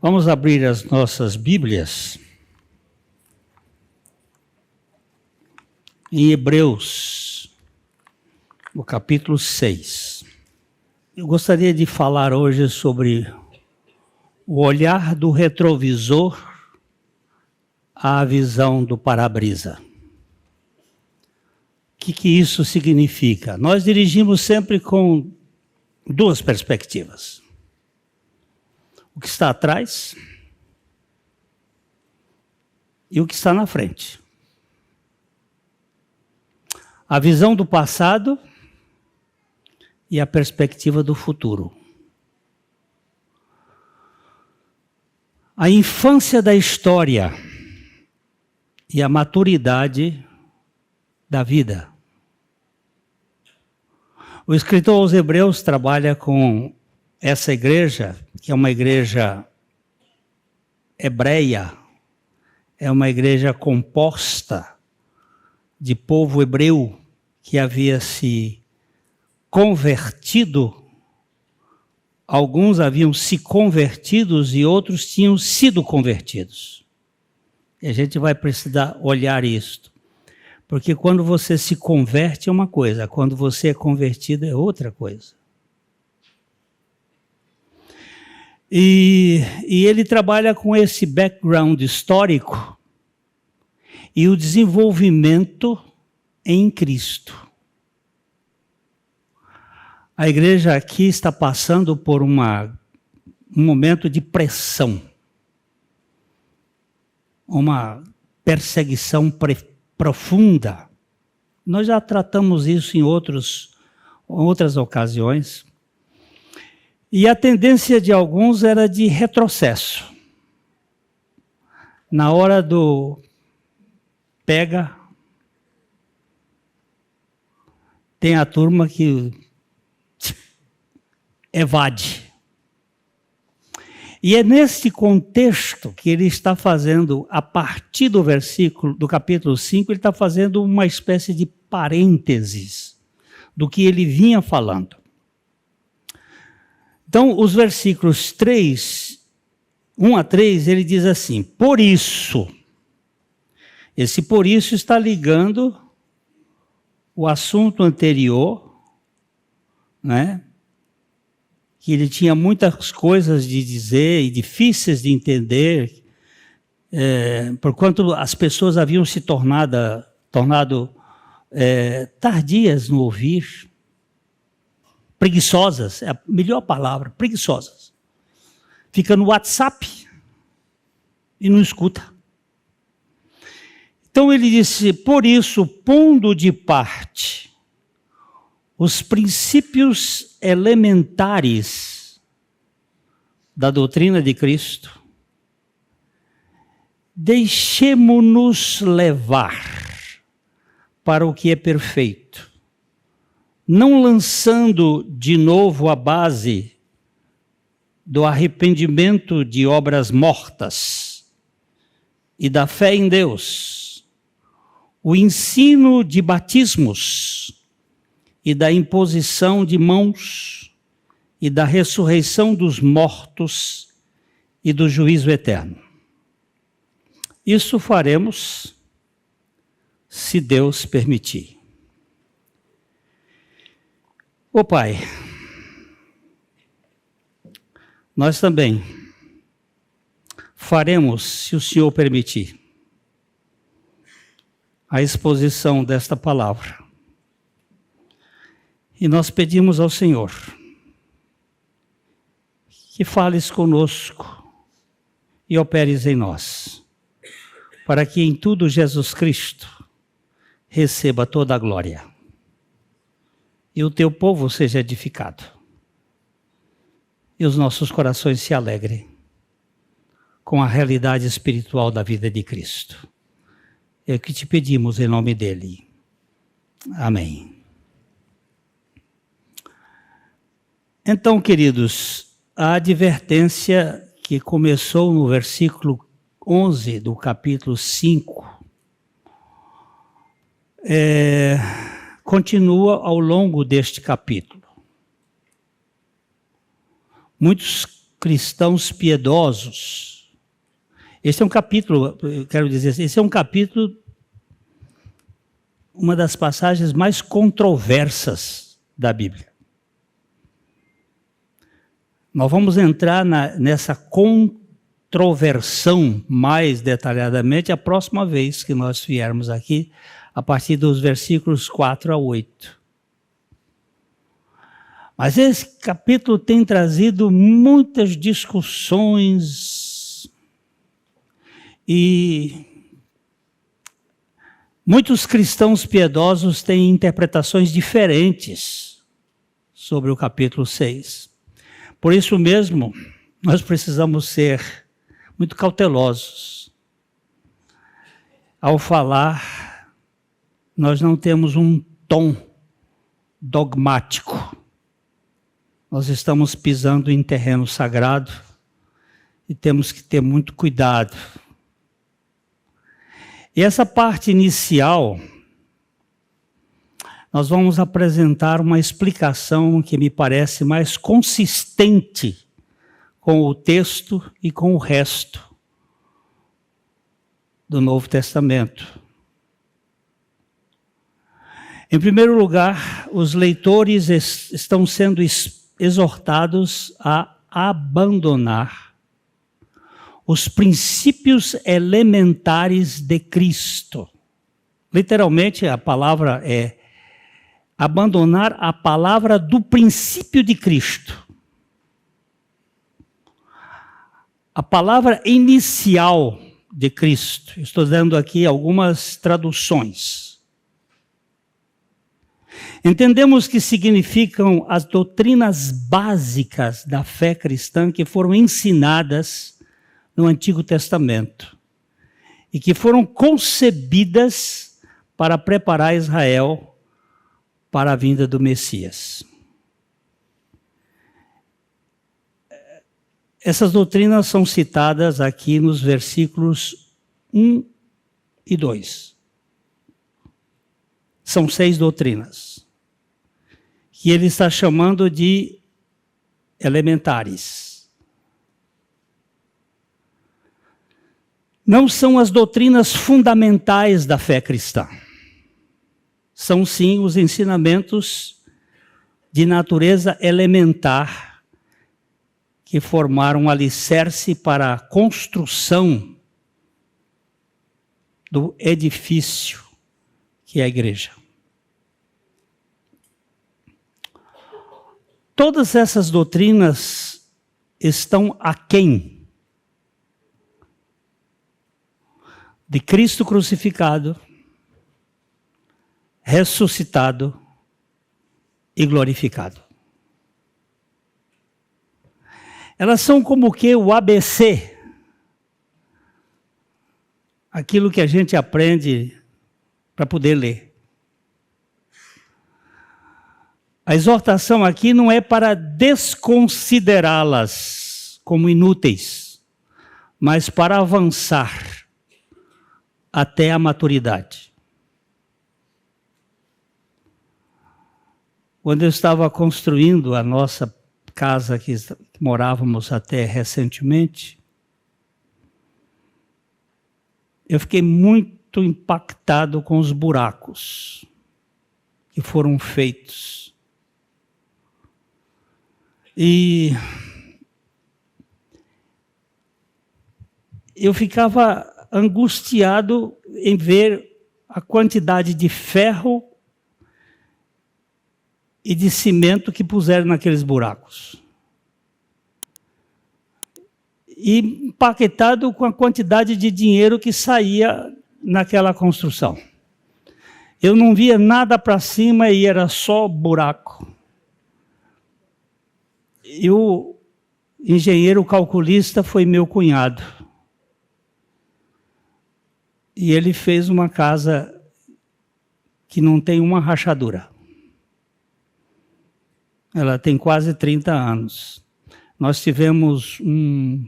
Vamos abrir as nossas Bíblias em Hebreus, no capítulo 6. Eu gostaria de falar hoje sobre o olhar do retrovisor à visão do para-brisa. O que isso significa? Nós dirigimos sempre com duas perspectivas. O que está atrás e o que está na frente. A visão do passado e a perspectiva do futuro. A infância da história e a maturidade da vida. O escritor aos Hebreus trabalha com essa igreja, que é uma igreja hebreia, é uma igreja composta de povo hebreu que havia se convertido. Alguns haviam se convertidos e outros tinham sido convertidos. E a gente vai precisar olhar isto. Porque quando você se converte é uma coisa, quando você é convertido é outra coisa. E ele trabalha com esse background histórico e o desenvolvimento em Cristo. A igreja aqui está passando por um momento de pressão, uma perseguição profunda. Nós já tratamos isso em outras ocasiões. E a tendência de alguns era de retrocesso. Na hora do pega, tem a turma que evade. E é nesse contexto que ele está fazendo, a partir do capítulo 5, ele está fazendo uma espécie de parênteses do que ele vinha falando. Então, os versículos 1 a 3, ele diz assim: por isso, esse por isso está ligando o assunto anterior, né? Que ele tinha muitas coisas de dizer e difíceis de entender, porquanto as pessoas haviam se tornado tardias no ouvir, preguiçosas, é a melhor palavra, preguiçosas. Fica no WhatsApp e não escuta. Então ele disse: por isso, pondo de parte os princípios elementares da doutrina de Cristo, deixemo-nos levar para o que é perfeito, não lançando de novo a base do arrependimento de obras mortas e da fé em Deus, o ensino de batismos e da imposição de mãos e da ressurreição dos mortos e do juízo eterno. Isso faremos se Deus permitir. Ô Pai, nós também faremos, se o Senhor permitir, a exposição desta palavra. E nós pedimos ao Senhor que fales conosco e operes em nós, para que em tudo Jesus Cristo receba toda a glória e o teu povo seja edificado e os nossos corações se alegrem com a realidade espiritual da vida de Cristo. É o que te pedimos em nome dele. Amém. Então, queridos, a advertência que começou no versículo 11 do capítulo 5 continua ao longo deste capítulo. Muitos cristãos piedosos. Este é um capítulo, eu quero dizer, esse é um capítulo, uma das passagens mais controversas da Bíblia. Nós vamos entrar nessa controversão mais detalhadamente a próxima vez que nós viermos aqui, a partir dos versículos 4 a 8. Mas esse capítulo tem trazido muitas discussões e muitos cristãos piedosos têm interpretações diferentes sobre o capítulo 6. Por isso mesmo, nós precisamos ser muito cautelosos. Ao falar, nós não temos um tom dogmático. Nós estamos pisando em terreno sagrado e temos que ter muito cuidado. E essa parte inicial, nós vamos apresentar uma explicação que me parece mais consistente com o texto e com o resto do Novo Testamento. Em primeiro lugar, os leitores estão sendo exortados a abandonar os princípios elementares de Cristo. Literalmente, a palavra é abandonar a palavra do princípio de Cristo. A palavra inicial de Cristo. Estou dando aqui algumas traduções. Entendemos que significam as doutrinas básicas da fé cristã que foram ensinadas no Antigo Testamento e que foram concebidas para preparar Israel para a vinda do Messias. Essas doutrinas são citadas aqui nos versículos 1 e 2. São 6 doutrinas, que ele está chamando de elementares. Não são as doutrinas fundamentais da fé cristã. São sim os ensinamentos de natureza elementar que formaram um alicerce para a construção do edifício que é a igreja. Todas essas doutrinas estão aquém de Cristo crucificado, ressuscitado e glorificado. Elas são como que o ABC, aquilo que a gente aprende para poder ler. A exortação aqui não é para desconsiderá-las como inúteis, mas para avançar até a maturidade. Quando eu estava construindo a nossa casa que morávamos até recentemente, eu fiquei muito impactado com os buracos que foram feitos. E eu ficava angustiado em ver a quantidade de ferro e de cimento que puseram naqueles buracos. E impactado com a quantidade de dinheiro que saía naquela construção. Eu não via nada para cima e era só buraco. E o engenheiro calculista foi meu cunhado. E ele fez uma casa que não tem uma rachadura. Ela tem quase 30 anos. Nós tivemos um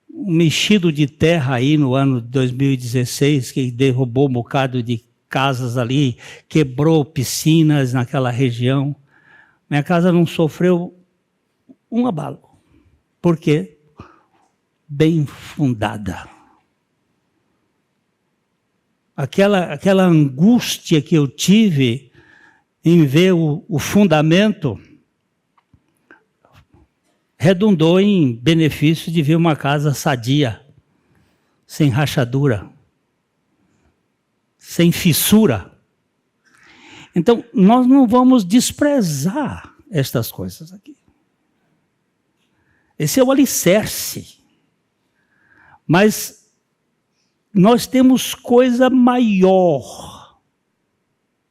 mexido de terra aí no ano de 2016, que derrubou um bocado de casas ali, quebrou piscinas naquela região. Minha casa não sofreu um abalo. Porque bem fundada. Aquela angústia que eu tive em ver o fundamento redundou em benefício de ver uma casa sadia, sem rachadura, sem fissura. Então, nós não vamos desprezar estas coisas aqui. Esse é o alicerce. Mas nós temos coisa maior,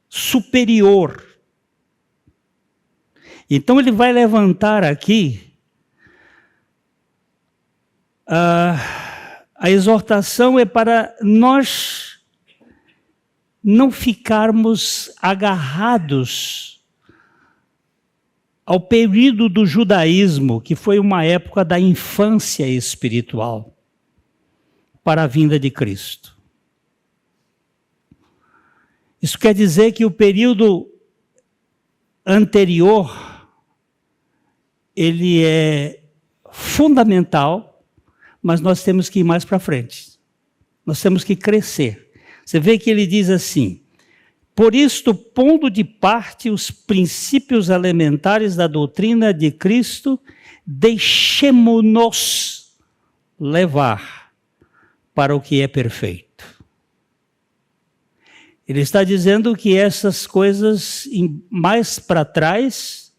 superior. Então ele vai levantar aqui a exortação é para nós não ficarmos agarrados ao período do judaísmo, que foi uma época da infância espiritual, para a vinda de Cristo. Isso quer dizer que o período anterior, ele é fundamental, mas nós temos que ir mais para frente. Nós temos que crescer. Você vê que ele diz assim: por isto, pondo de parte os princípios elementares da doutrina de Cristo, deixemo-nos levar para o que é perfeito. Ele está dizendo que essas coisas mais para trás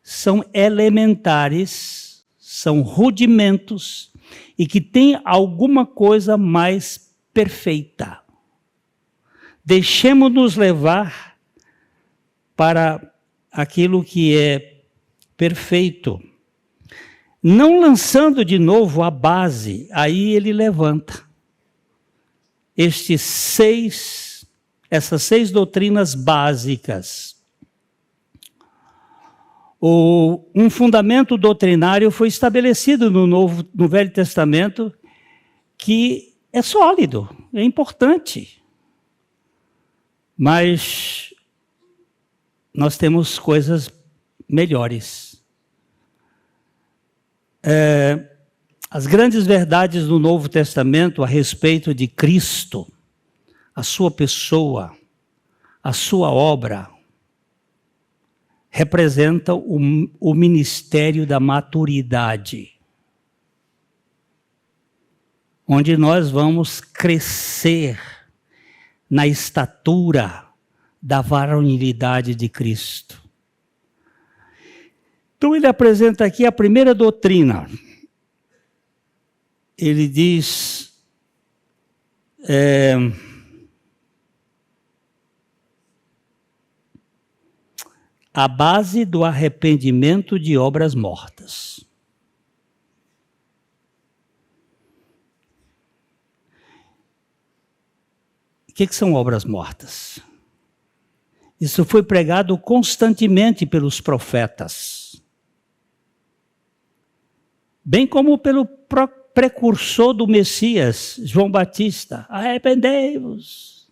são elementares, são rudimentos, e que tem alguma coisa mais perfeita. Deixemo-nos levar para aquilo que é perfeito. Não lançando de novo a base, aí ele levanta essas 6 doutrinas básicas. Um fundamento doutrinário foi estabelecido no Velho Testamento que é sólido, é importante. Mas nós temos coisas melhores. As grandes verdades do Novo Testamento a respeito de Cristo, a sua pessoa, a sua obra, representam o ministério da maturidade, onde nós vamos crescer na estatura da varonilidade de Cristo. Então ele apresenta aqui a primeira doutrina. Ele diz, a base do arrependimento de obras mortas. O que são obras mortas? Isso foi pregado constantemente pelos profetas, bem como pelo precursor do Messias, João Batista. Arrependei-vos.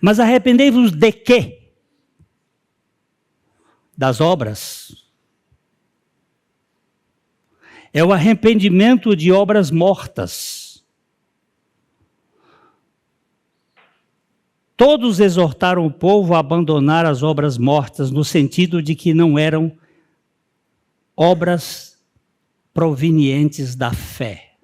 Mas arrependei-vos de quê? Das obras. É o arrependimento de obras mortas. Todos exortaram o povo a abandonar as obras mortas, no sentido de que não eram obras provenientes da fé.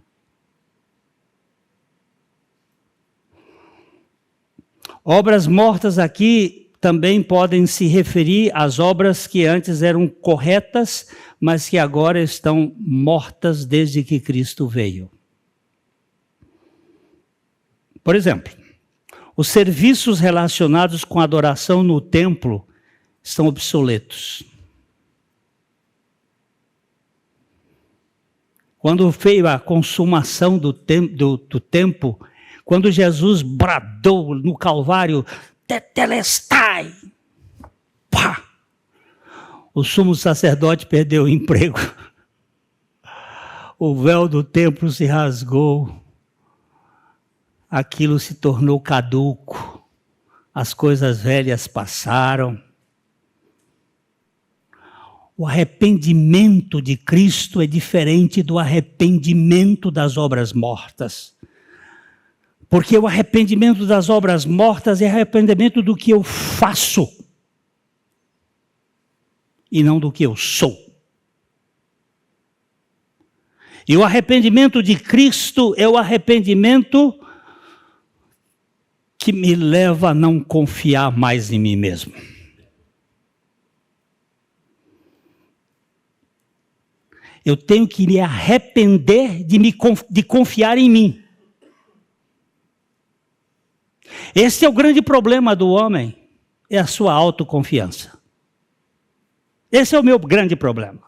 Obras mortas aqui também podem se referir às obras que antes eram corretas, mas que agora estão mortas desde que Cristo veio. Por exemplo, os serviços relacionados com a adoração no templo estão obsoletos. Quando veio a consumação do tempo, quando Jesus bradou no Calvário, tetelestai, pá! O sumo sacerdote perdeu o emprego. O véu do templo se rasgou. Aquilo se tornou caduco. As coisas velhas passaram. O arrependimento de Cristo é diferente do arrependimento das obras mortas. Porque o arrependimento das obras mortas é arrependimento do que eu faço e não do que eu sou. E o arrependimento de Cristo é o arrependimento que me leva a não confiar mais em mim mesmo. Eu tenho que me arrepender de confiar em mim. Esse é o grande problema do homem, é a sua autoconfiança. Esse é o meu grande problema.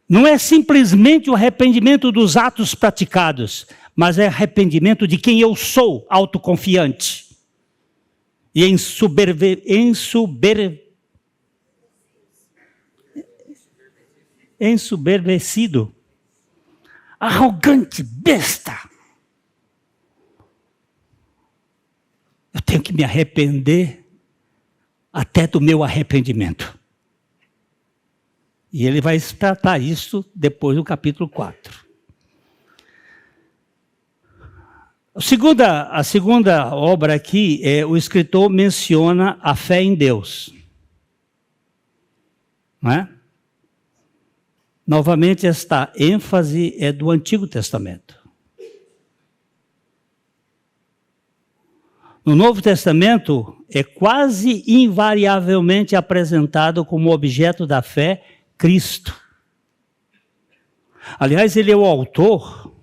Não é simplesmente o arrependimento dos atos praticados, mas é arrependimento de quem eu sou, autoconfiante. E ensoberbecido, arrogante, besta. Eu tenho que me arrepender até do meu arrependimento. E ele vai tratar isso depois do capítulo 4. A segunda obra aqui, o escritor menciona a fé em Deus. Não é? Novamente, esta ênfase é do Antigo Testamento. No Novo Testamento, é quase invariavelmente apresentado como objeto da fé Cristo. Aliás, ele é o autor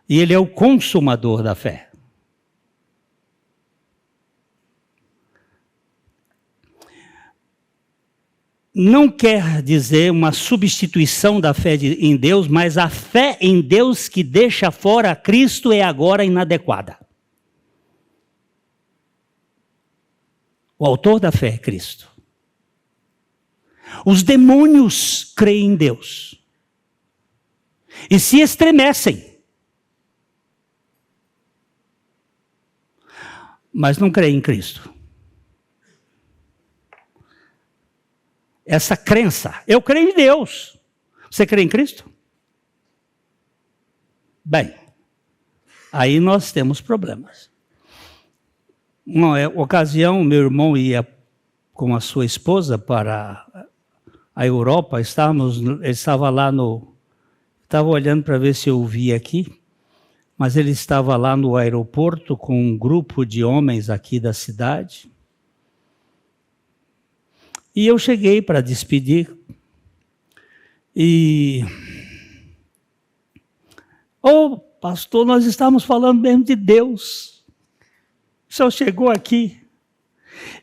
e ele é o consumador da fé. Não quer dizer uma substituição da fé em Deus, mas a fé em Deus que deixa fora Cristo é agora inadequada. O autor da fé é Cristo. Os demônios creem em Deus e se estremecem, mas não creem em Cristo. Essa crença, eu creio em Deus. Você crê em Cristo? Bem, aí nós temos problemas. Uma ocasião, meu irmão ia com a sua esposa para a Europa, ele estava lá estava olhando para ver se eu via aqui, mas ele estava lá no aeroporto com um grupo de homens aqui da cidade. E eu cheguei para despedir. Pastor, nós estamos falando mesmo de Deus. O senhor chegou aqui.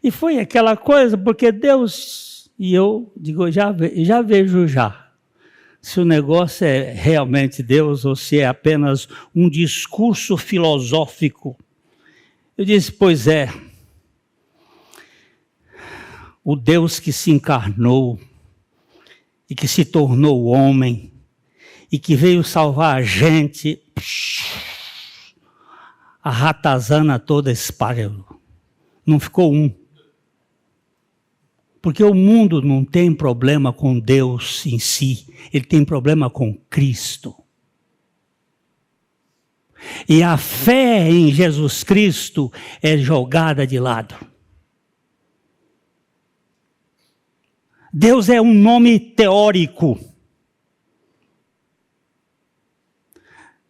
E foi aquela coisa, porque Deus... E eu digo, já vejo já. Se o negócio é realmente Deus ou se é apenas um discurso filosófico. Eu disse, pois é. O Deus que se encarnou e que se tornou homem e que veio salvar a gente, a ratazana toda espalhou. Não ficou um. Porque o mundo não tem problema com Deus em si, ele tem problema com Cristo. E a fé em Jesus Cristo é jogada de lado. Deus é um nome teórico.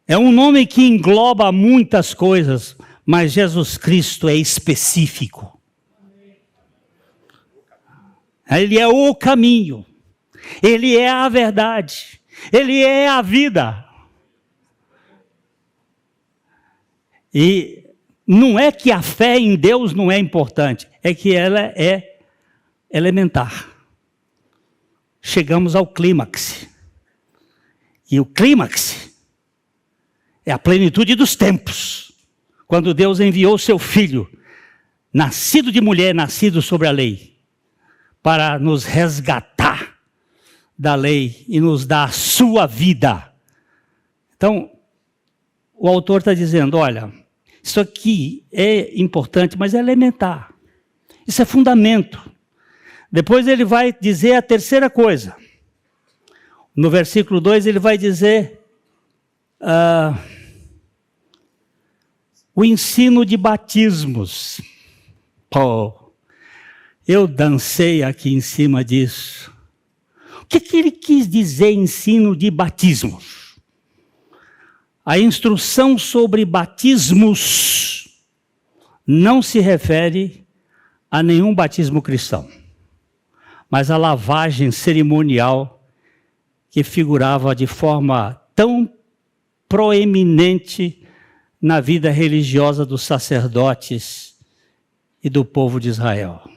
É um nome que engloba muitas coisas, mas Jesus Cristo é específico. Ele é o caminho. Ele é a verdade. Ele é a vida. E não é que a fé em Deus não é importante, é que ela é elementar. Chegamos ao clímax. E o clímax é a plenitude dos tempos. Quando Deus enviou seu Filho, nascido de mulher, nascido sobre a lei, para nos resgatar da lei e nos dar a sua vida. Então, o autor está dizendo, olha, isso aqui é importante, mas é elementar. Isso é fundamento. Depois ele vai dizer a terceira coisa. No versículo 2 ele vai dizer o ensino de batismos. Eu dancei aqui em cima disso. O que ele quis dizer ensino de batismos? A instrução sobre batismos não se refere a nenhum batismo cristão, mas a lavagem cerimonial que figurava de forma tão proeminente na vida religiosa dos sacerdotes e do povo de Israel.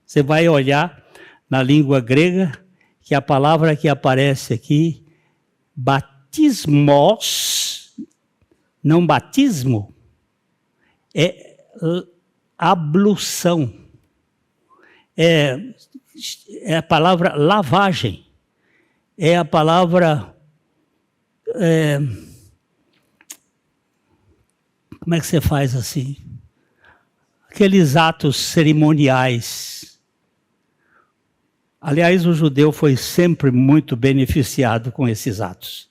Você vai olhar na língua grega que a palavra que aparece aqui, batismos, não batismo, é ablução. É a palavra lavagem. É a palavra... como é que você faz assim? Aqueles atos cerimoniais. Aliás, o judeu foi sempre muito beneficiado com esses atos.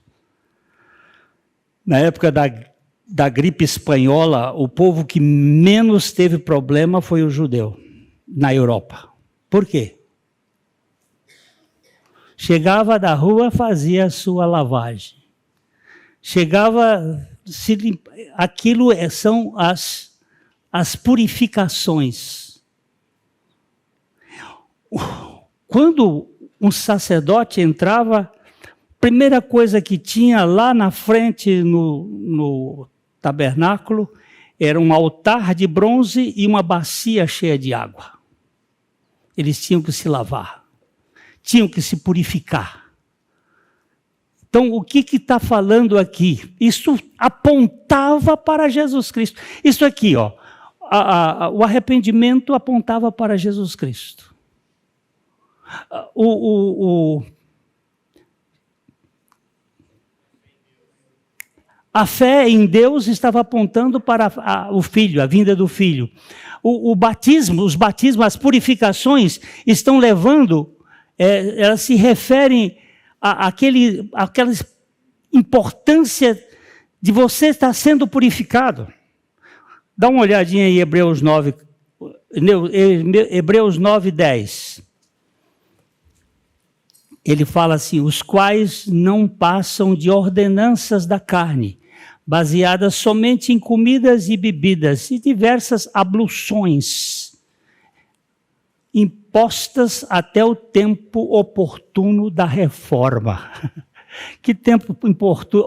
Na época da gripe espanhola, o povo que menos teve problema foi o judeu, na Europa. Por quê? Chegava da rua, fazia a sua lavagem. Chegava, aquilo são as purificações. Quando um sacerdote entrava, a primeira coisa que tinha lá na frente no tabernáculo era um altar de bronze e uma bacia cheia de água. Eles tinham que se lavar, tinham que se purificar. Então, o que está falando aqui? Isso apontava para Jesus Cristo. Isso aqui, ó, o arrependimento apontava para Jesus Cristo. A fé em Deus estava apontando para o Filho, a vinda do Filho. Os batismos, as purificações estão levando, elas se referem àquela importância de você estar sendo purificado. Dá uma olhadinha em Hebreus 9:10. Ele fala assim, os quais não passam de ordenanças da carne, baseadas somente em comidas e bebidas e diversas abluções, impostas até o tempo oportuno da reforma. Que tempo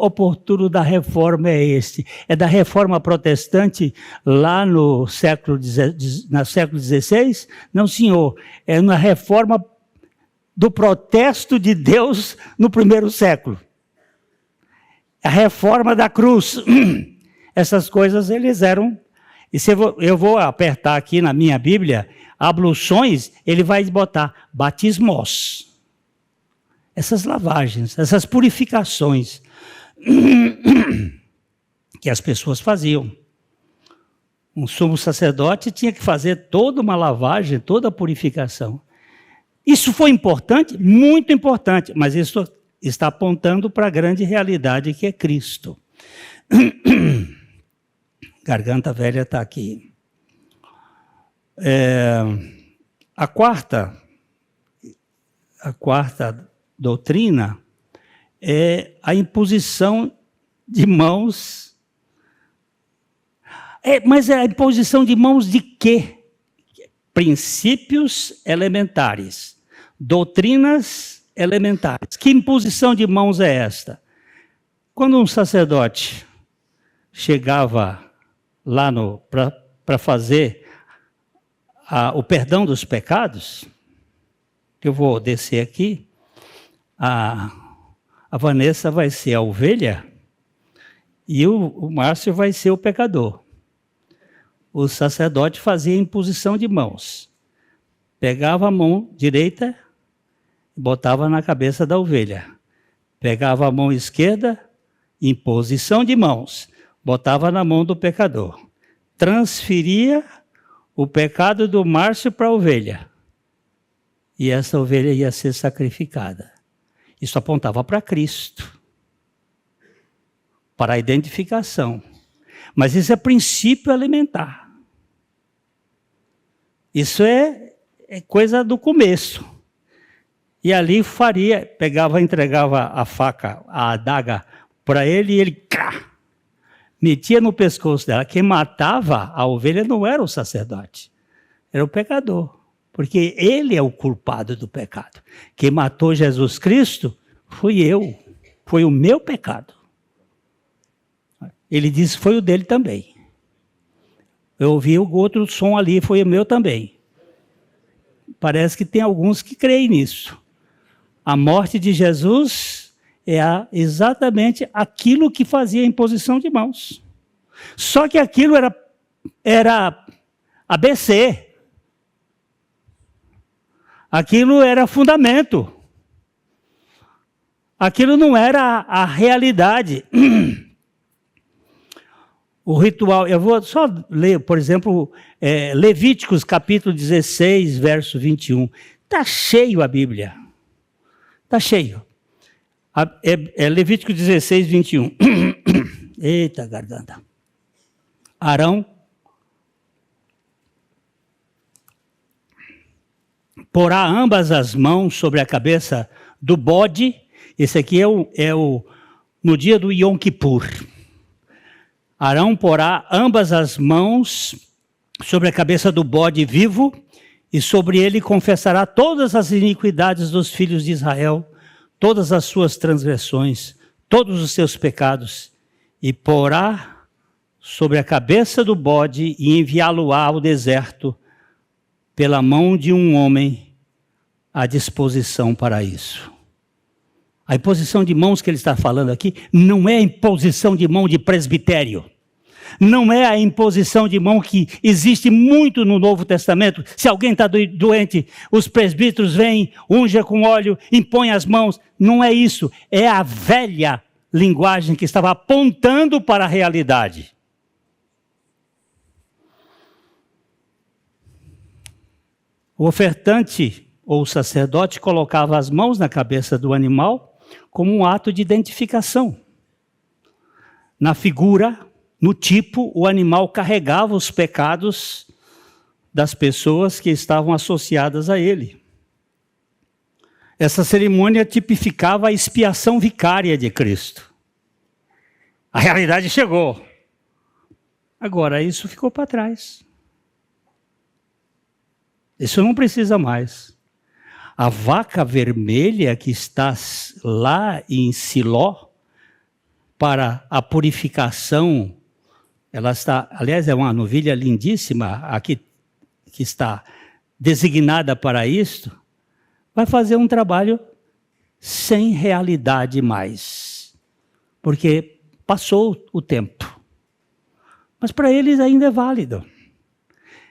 oportuno da reforma é este? É da reforma protestante lá no século XVI? Não, senhor, é na reforma do protesto de Deus no primeiro século. A reforma da cruz. Essas coisas eles eram... E se eu vou apertar aqui na minha Bíblia, abluções, ele vai botar batismos. Essas lavagens, essas purificações que as pessoas faziam. Um sumo sacerdote tinha que fazer toda uma lavagem, toda a purificação. Isso foi importante? Muito importante, mas isso está apontando para a grande realidade que é Cristo. Garganta velha está aqui. A quarta doutrina é a imposição de mãos. Mas é a imposição de mãos de quê? Princípios elementares, doutrinas elementares. Que imposição de mãos é esta? Quando um sacerdote chegava lá para fazer o perdão dos pecados, eu vou descer aqui, a Vanessa vai ser a ovelha e o Márcio vai ser o pecador. O sacerdote fazia imposição de mãos. Pegava a mão direita e botava na cabeça da ovelha. Pegava a mão esquerda, imposição de mãos, botava na mão do pecador. Transferia o pecado do Márcio para a ovelha. e essa ovelha ia ser sacrificada. Isso apontava para Cristo, para a identificação. Mas isso é princípio alimentar. Isso é coisa do começo. E ali entregava a faca, a adaga para ele, e ele metia no pescoço dela. Quem matava a ovelha não era o sacerdote, era o pecador, porque ele é o culpado do pecado. Quem matou Jesus Cristo fui eu, foi o meu pecado. Ele disse que foi o dele também. Eu ouvi o outro som ali, foi o meu também. Parece que tem alguns que creem nisso. A morte de Jesus é exatamente aquilo que fazia a imposição de mãos. Só que aquilo era ABC. Aquilo era fundamento. Aquilo não era a realidade. O ritual, eu vou só ler, por exemplo, Levíticos capítulo 16, verso 21. Está cheio a Bíblia. Está cheio. Levítico 16, 21. Eita, garganta. Arão porá ambas as mãos sobre a cabeça do bode. Esse aqui no dia do Yom Kippur. Arão porá ambas as mãos sobre a cabeça do bode vivo, e sobre ele confessará todas as iniquidades dos filhos de Israel, todas as suas transgressões, todos os seus pecados, e porá sobre a cabeça do bode e enviá-lo-á ao deserto, pela mão de um homem à disposição para isso. A imposição de mãos que ele está falando aqui não é a imposição de mão de presbitério. Não é a imposição de mão que existe muito no Novo Testamento. Se alguém está doente, os presbíteros vêm, ungem com óleo, impõem as mãos. Não é isso. É a velha linguagem que estava apontando para a realidade. O ofertante ou o sacerdote colocava as mãos na cabeça do animal como um ato de identificação. Na figura, no tipo, o animal carregava os pecados das pessoas que estavam associadas a ele. Essa cerimônia tipificava a expiação vicária de Cristo. A realidade chegou. Agora, isso ficou para trás. Isso não precisa mais. A vaca vermelha que está lá em Siló, para a purificação, ela está, aliás, é uma novilha lindíssima, aqui que está designada para isto, vai fazer um trabalho sem realidade mais, porque passou o tempo. Mas para eles ainda é válido.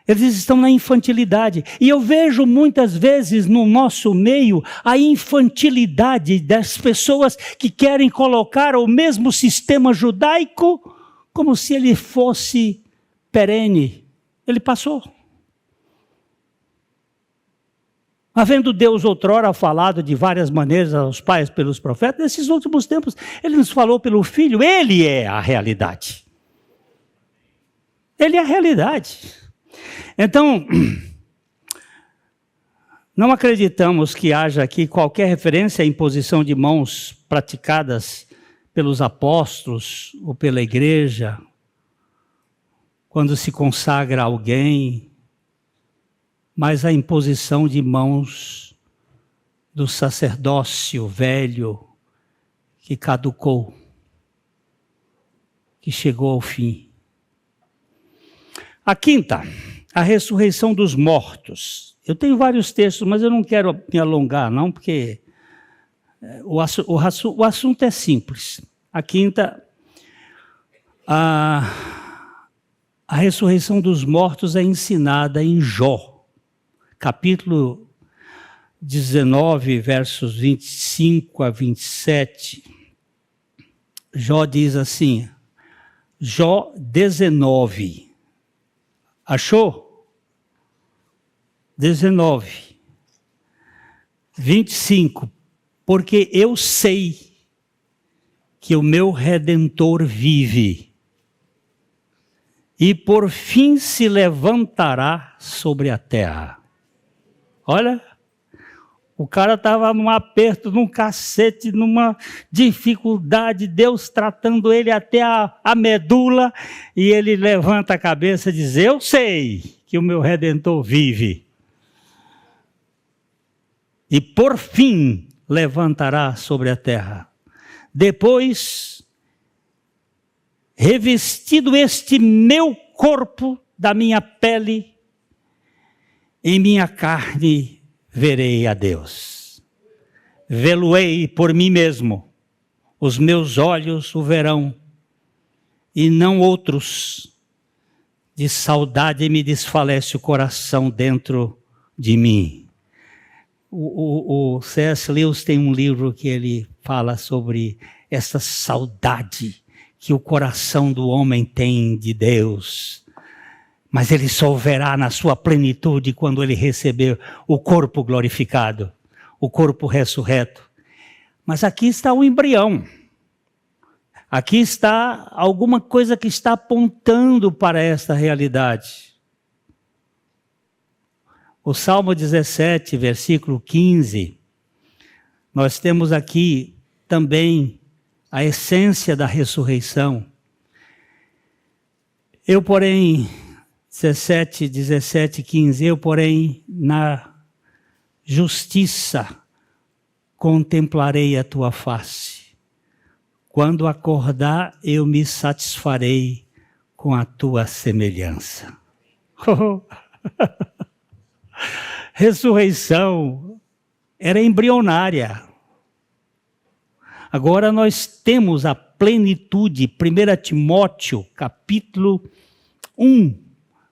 Eles estão na infantilidade. E eu vejo muitas vezes no nosso meio a infantilidade das pessoas que querem colocar o mesmo sistema judaico como se ele fosse perene. Ele passou. Havendo Deus outrora falado de várias maneiras aos pais pelos profetas, nesses últimos tempos ele nos falou pelo Filho. Ele é a realidade. Ele é a realidade. Então, não acreditamos que haja aqui qualquer referência à imposição de mãos praticadas pelos apóstolos ou pela igreja, quando se consagra alguém, mas a imposição de mãos do sacerdócio velho que caducou, que chegou ao fim. A quinta, a ressurreição dos mortos. Eu tenho vários textos, mas eu não quero me alongar, não, porque o assunto é simples. A quinta, a ressurreição dos mortos é ensinada em Jó, capítulo 19, versos 25 a 27. Jó diz assim, Jó 19, achou? 19. 25. Porque eu sei que o meu Redentor vive e por fim se levantará sobre a terra. Olha, o cara estava num aperto, num cacete, numa dificuldade, Deus tratando ele até a medula, e ele levanta a cabeça e diz: eu sei que o meu Redentor vive. E por fim levantará sobre a terra. Depois, revestido este meu corpo da minha pele, em minha carne verei a Deus. Vê-lo-ei por mim mesmo. Os meus olhos o verão, e não outros. De saudade me desfalece o coração dentro de mim. O C.S. Lewis tem um livro que ele fala sobre essa saudade que o coração do homem tem de Deus. Mas ele só verá na sua plenitude quando ele receber o corpo glorificado, o corpo ressurreto. Mas aqui está o embrião. Aqui está alguma coisa que está apontando para esta realidade. O Salmo 17, versículo 15, nós temos aqui também a essência da ressurreição. Eu, porém, 17, 15, eu, porém, na justiça contemplarei a tua face. Quando acordar, eu me satisfarei com a tua semelhança. Ressurreição era embrionária. Agora nós temos a plenitude. 1 Timóteo, capítulo 1,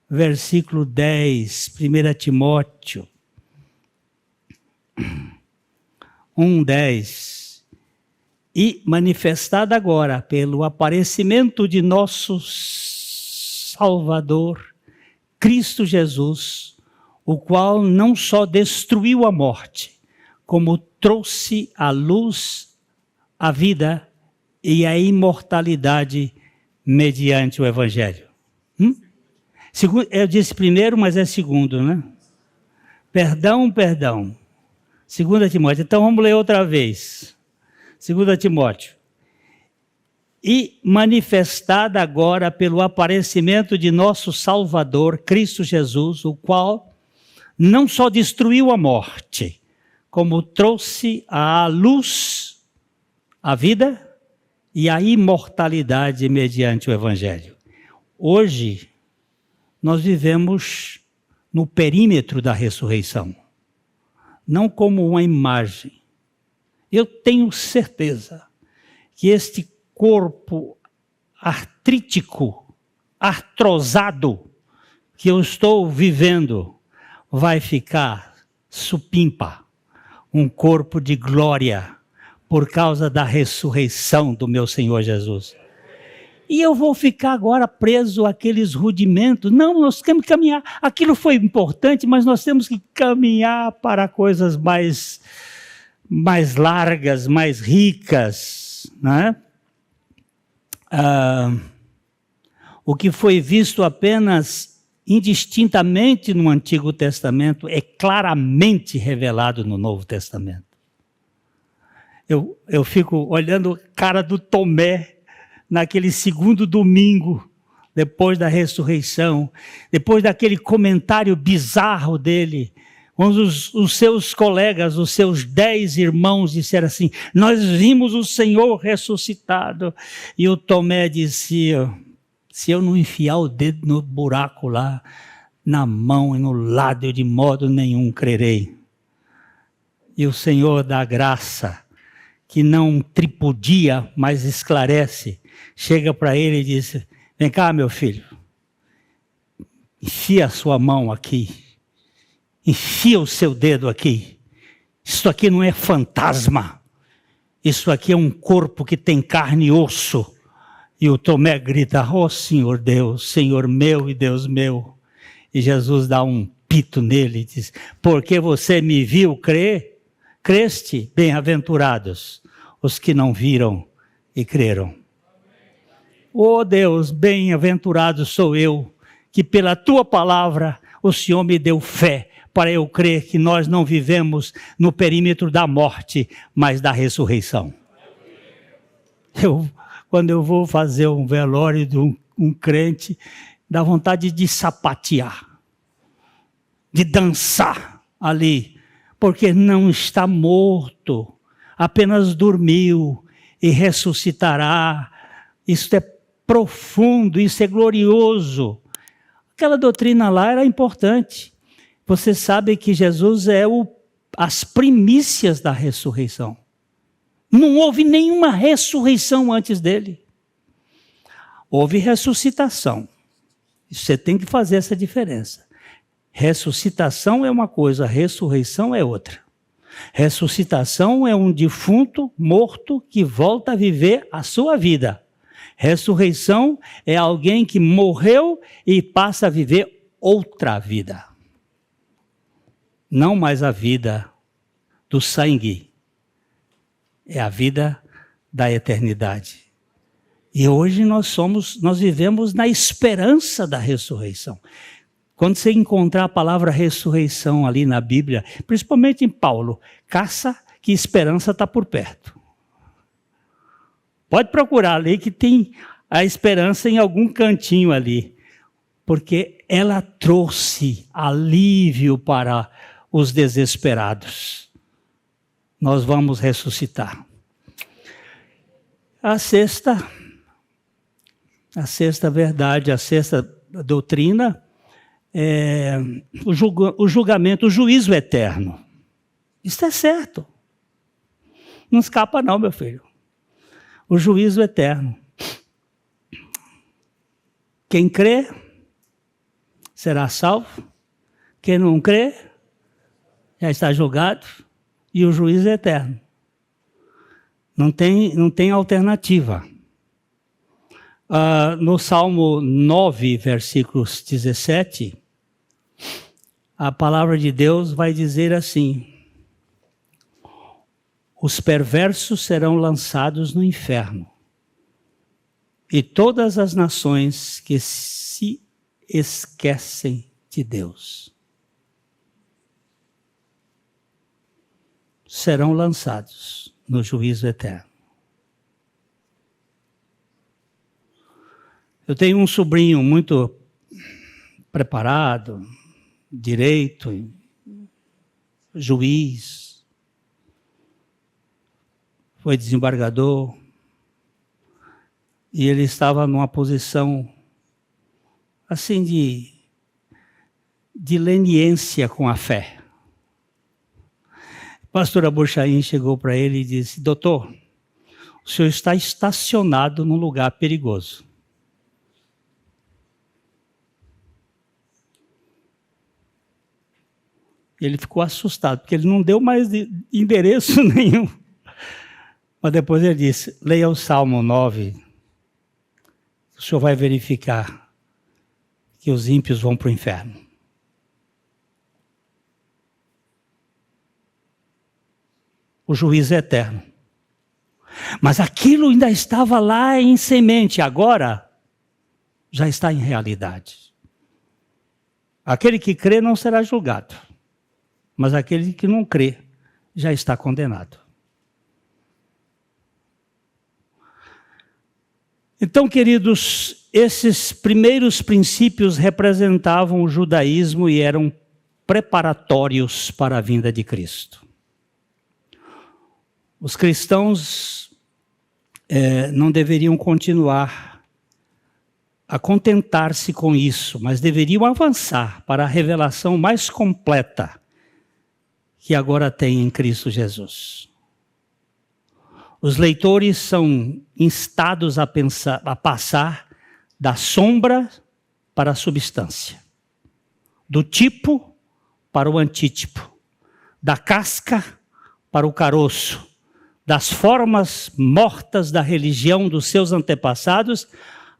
versículo 10. 1 Timóteo 1, 10. E manifestada agora pelo aparecimento de nosso Salvador, Cristo Jesus, o qual não só destruiu a morte, como trouxe à luz a vida e a imortalidade mediante o Evangelho. Eu disse primeiro, mas é segundo, né? Perdão. 2 Timóteo. Então vamos ler outra vez. 2 Timóteo. E manifestada agora pelo aparecimento de nosso Salvador, Cristo Jesus, o qual não só destruiu a morte, como trouxe à luz a vida e a imortalidade mediante o Evangelho. Hoje, nós vivemos no perímetro da ressurreição, não como uma imagem. Eu tenho certeza que este corpo artrítico, artrosado, que eu estou vivendo, vai ficar supimpa, um corpo de glória, por causa da ressurreição do meu Senhor Jesus. E eu vou ficar agora preso àqueles rudimentos? Não, nós temos que caminhar. Aquilo foi importante, mas nós temos que caminhar para coisas mais largas, mais ricas, né? O que foi visto apenas indistintamente no Antigo Testamento é claramente revelado no Novo Testamento. Eu fico olhando a cara do Tomé naquele segundo domingo, depois da ressurreição, depois daquele comentário bizarro dele, quando os seus colegas, os seus 10 irmãos disseram assim: nós vimos o Senhor ressuscitado. E o Tomé dizia: se eu não enfiar o dedo no buraco lá, na mão e no lado, eu de modo nenhum crerei. E o Senhor da graça, que não tripudia, mas esclarece, chega para ele e diz: vem cá, meu filho, enfia a sua mão aqui, enfia o seu dedo aqui. Isso aqui não é fantasma, isso aqui é um corpo que tem carne e osso. E o Tomé grita: ó Senhor Deus, Senhor meu e Deus meu. E Jesus dá um pito nele e diz: porque você me viu crer? Creste? Bem-aventurados os que não viram e creram. Oh Deus, bem-aventurado sou eu, que pela tua palavra o Senhor me deu fé para eu crer que nós não vivemos no perímetro da morte, mas da ressurreição. Quando eu vou fazer um velório de um crente, dá vontade de sapatear, de dançar ali, porque não está morto, apenas dormiu e ressuscitará. Isso é profundo, isso é glorioso. Aquela doutrina lá era importante. Você sabe que Jesus é as primícias da ressurreição. Não houve nenhuma ressurreição antes dele. Houve ressuscitação. Você tem que fazer essa diferença. Ressuscitação é uma coisa, ressurreição é outra. Ressuscitação é um defunto morto que volta a viver a sua vida. Ressurreição é alguém que morreu e passa a viver outra vida. Não mais a vida do sangue. É a vida da eternidade. E hoje nós vivemos na esperança da ressurreição. Quando você encontrar a palavra ressurreição ali na Bíblia, principalmente em Paulo, caça que esperança está por perto. Pode procurar ali que tem a esperança em algum cantinho ali, porque ela trouxe alívio para os desesperados. Nós vamos ressuscitar. A sexta verdade, a sexta doutrina é o julgamento, o juízo eterno. Isso é certo. Não escapa não, meu filho. O juízo eterno. Quem crê será salvo. Quem não crê já está julgado. E o juízo é eterno. Não tem alternativa. No Salmo 9, versículos 17, a palavra de Deus vai dizer assim: os perversos serão lançados no inferno, e todas as nações que se esquecem de Deus serão lançados no juízo eterno. Eu tenho um sobrinho muito preparado, direito, juiz, foi desembargador, e ele estava numa posição assim de leniência com a fé. A pastora Borchaim chegou para ele e disse: doutor, o senhor está estacionado num lugar perigoso. Ele ficou assustado, porque ele não deu mais endereço nenhum. Mas depois ele disse: leia o Salmo 9, o senhor vai verificar que os ímpios vão para o inferno. O juízo é eterno. Mas aquilo ainda estava lá em semente, agora já está em realidade. Aquele que crê não será julgado, mas aquele que não crê já está condenado. Então, queridos, esses primeiros princípios representavam o judaísmo e eram preparatórios para a vinda de Cristo. Os cristãos não deveriam continuar a contentar-se com isso, mas deveriam avançar para a revelação mais completa que agora tem em Cristo Jesus. Os leitores são instados a passar da sombra para a substância, do tipo para o antítipo, da casca para o caroço, das formas mortas da religião dos seus antepassados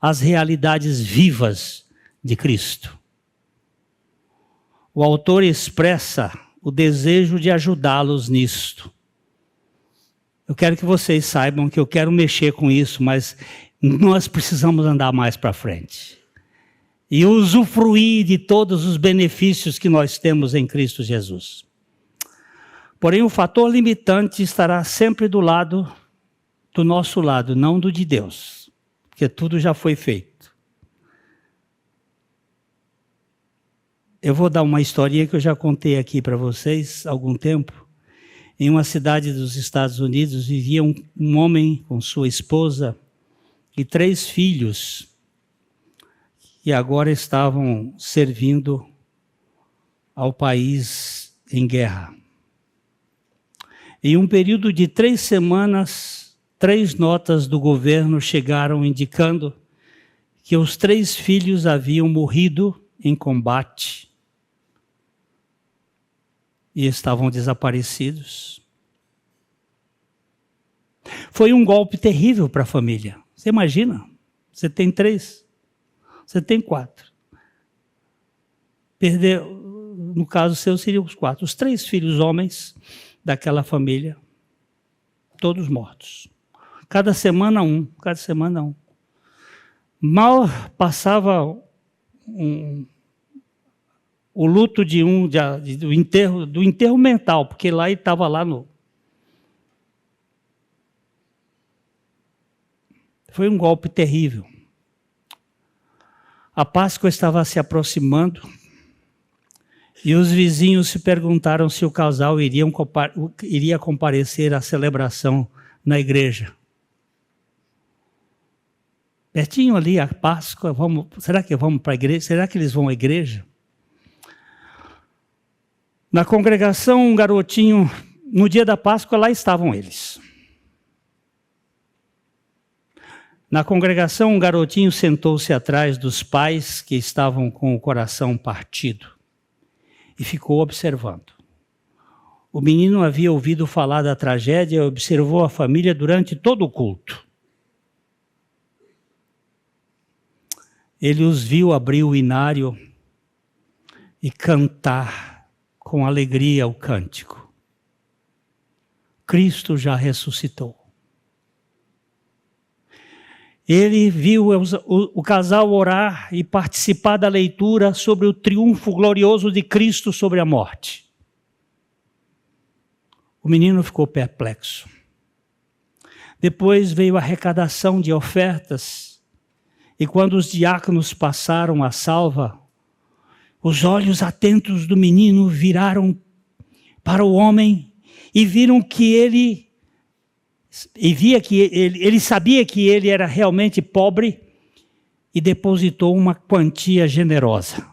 às realidades vivas de Cristo. O autor expressa o desejo de ajudá-los nisto. Eu quero que vocês saibam que eu quero mexer com isso, mas nós precisamos andar mais para frente. E usufruir de todos os benefícios que nós temos em Cristo Jesus. Porém, o fator limitante estará sempre do nosso lado, não do de Deus, porque tudo já foi feito. Eu vou dar uma historinha que eu já contei aqui para vocês há algum tempo. Em uma cidade dos Estados Unidos vivia um homem com sua esposa e 3 filhos, que agora estavam servindo ao país em guerra. Em um período de 3 semanas, 3 notas do governo chegaram indicando que os 3 filhos haviam morrido em combate e estavam desaparecidos. Foi um golpe terrível para a família. Você imagina? Você tem 3, você tem 4. Perder, no caso seu, seriam os 4. Os 3 filhos homens daquela família, todos mortos. Cada semana um. Mal passava o luto do enterro mental, porque lá ele estava lá no... Foi um golpe terrível. A Páscoa estava se aproximando e os vizinhos se perguntaram se o casal iria comparecer à celebração na igreja. Pertinho ali, a Páscoa, será que vamos para a igreja? Será que eles vão à igreja? Na congregação, um garotinho, no dia da Páscoa, lá estavam eles. Na congregação, um garotinho sentou-se atrás dos pais que estavam com o coração partido e ficou observando. O menino havia ouvido falar da tragédia e observou a família durante todo o culto. Ele os viu abrir o inário e cantar com alegria o cântico. Cristo já ressuscitou. Ele viu o casal orar e participar da leitura sobre o triunfo glorioso de Cristo sobre a morte. O menino ficou perplexo. Depois veio a arrecadação de ofertas, e quando os diáconos passaram a salva, os olhos atentos do menino viraram para o homem e viram que ele sabia que ele era realmente pobre e depositou uma quantia generosa.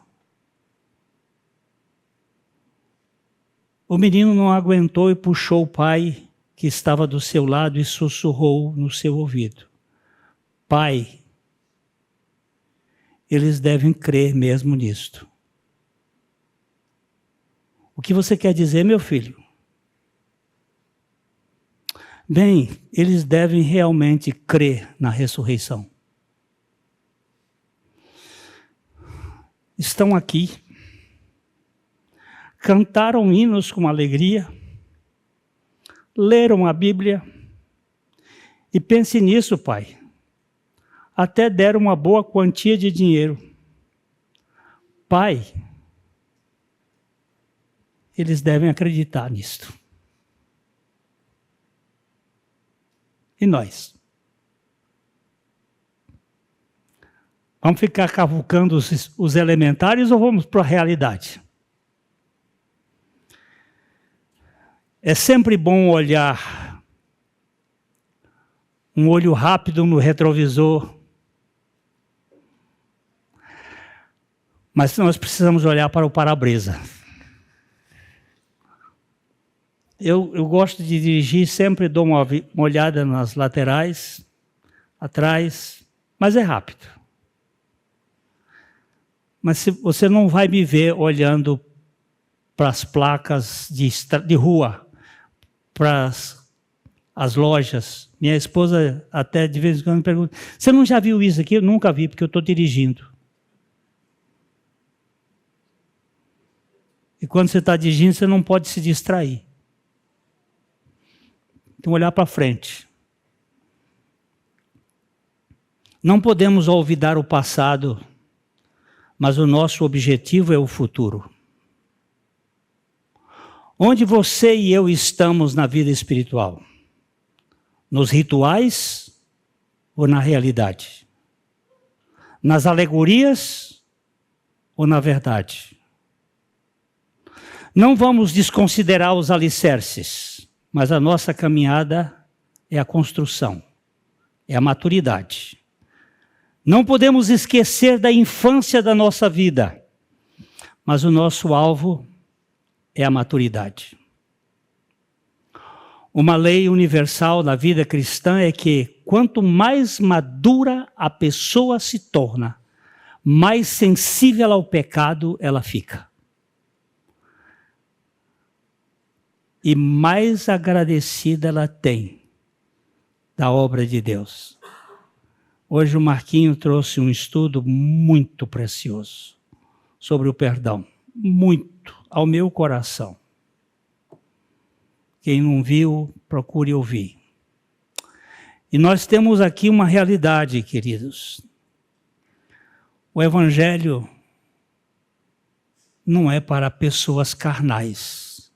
O menino não aguentou e puxou o pai que estava do seu lado e sussurrou no seu ouvido: Pai, eles devem crer mesmo nisto. O que você quer dizer, meu filho? Bem, eles devem realmente crer na ressurreição. Estão aqui, cantaram hinos com alegria, leram a Bíblia, e pense nisso, pai, até deram uma boa quantia de dinheiro. Pai, eles devem acreditar nisto. E nós? Vamos ficar cavucando os elementares ou vamos para a realidade? É sempre bom olhar um olho rápido no retrovisor, mas nós precisamos olhar para o para-brisa. Eu gosto de dirigir, sempre dou uma olhada nas laterais, atrás, mas é rápido. Mas você não vai me ver olhando para as placas de rua, para as lojas. Minha esposa até de vez em quando me pergunta: você não já viu isso aqui? Eu nunca vi, porque eu estou dirigindo. E quando você está dirigindo, você não pode se distrair. Tem que olhar para frente. Não podemos olvidar o passado, mas o nosso objetivo é o futuro. Onde você e eu estamos na vida espiritual? Nos rituais ou na realidade? Nas alegorias ou na verdade? Não vamos desconsiderar os alicerces, mas a nossa caminhada é a construção, é a maturidade. Não podemos esquecer da infância da nossa vida, mas o nosso alvo é a maturidade. Uma lei universal na vida cristã é que quanto mais madura a pessoa se torna, mais sensível ao pecado ela fica. E mais agradecida ela tem da obra de Deus. Hoje o Marquinho trouxe um estudo muito precioso sobre o perdão. Muito ao meu coração. Quem não viu, procure ouvir. E nós temos aqui uma realidade, queridos. O Evangelho não é para pessoas carnais.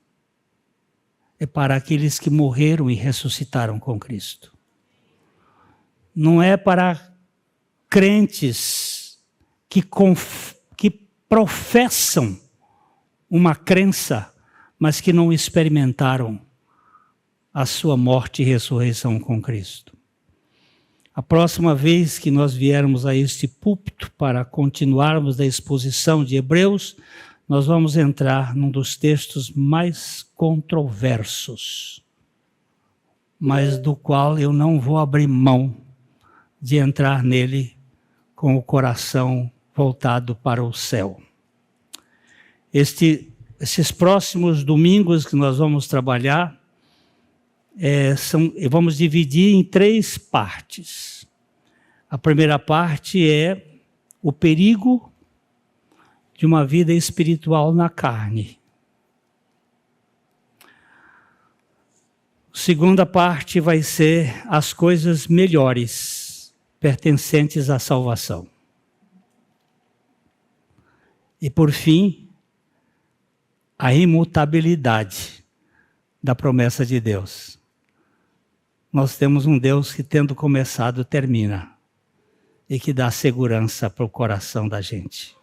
É para aqueles que morreram e ressuscitaram com Cristo. Não é para crentes que professam uma crença, mas que não experimentaram a sua morte e ressurreição com Cristo. A próxima vez que nós viermos a este púlpito para continuarmos a exposição de Hebreus, nós vamos entrar num dos textos mais controversos, mas do qual eu não vou abrir mão de entrar nele com o coração voltado para o céu. Esses próximos domingos que nós vamos trabalhar, vamos dividir em 3 partes. A primeira parte é o perigo de uma vida espiritual na carne. A segunda parte vai ser as coisas melhores pertencentes à salvação. E por fim, a imutabilidade da promessa de Deus. Nós temos um Deus que, tendo começado, termina. E que dá segurança para o coração da gente.